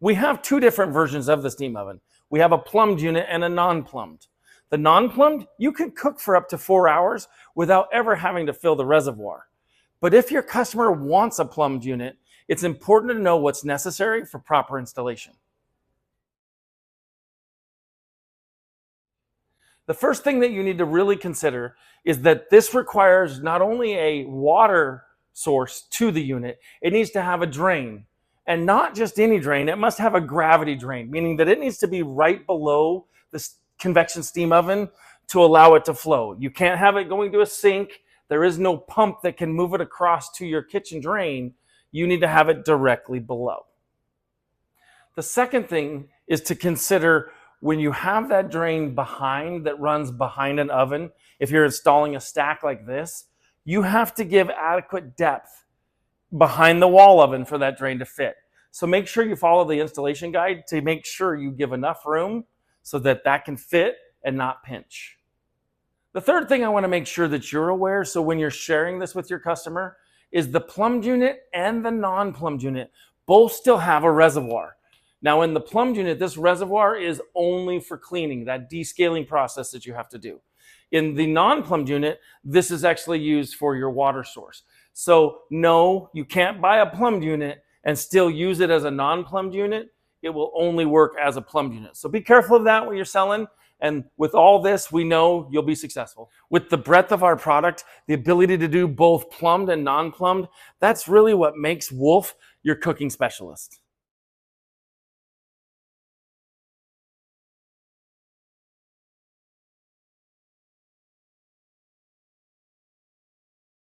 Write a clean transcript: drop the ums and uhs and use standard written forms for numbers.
We have two different versions of the steam oven. We have a plumbed unit and a non-plumbed. The non-plumbed, you can cook for up to 4 hours without ever having to fill the reservoir. But if your customer wants a plumbed unit, it's important to know what's necessary for proper installation. The first thing that you need to really consider is that this requires not only a water source to the unit, it needs to have a drain. And not just any drain, it must have a gravity drain, meaning that it needs to be right below the convection steam oven to allow it to flow. You can't have it going to a sink. There is no pump that can move it across to your kitchen drain. You need to have it directly below. The second thing is to consider when you have that drain behind that runs behind an oven, if you're installing a stack like this, you have to give adequate depth behind the wall oven for that drain to fit. So make sure you follow the installation guide to make sure you give enough room so that that can fit and not pinch. The third thing I want to make sure that you're aware, so when you're sharing this with your customer, is the plumbed unit and the non-plumbed unit both still have a reservoir. Now in the plumbed unit, this reservoir is only for cleaning, that descaling process that you have to do. In the non-plumbed unit, this is actually used for your water source. So no, you can't buy a plumbed unit and still use it as a non-plumbed unit. It will only work as a plumbed unit. So be careful of that when you're selling. And with all this, we know you'll be successful. With the breadth of our product, the ability to do both plumbed and non-plumbed, that's really what makes Wolf your cooking specialist.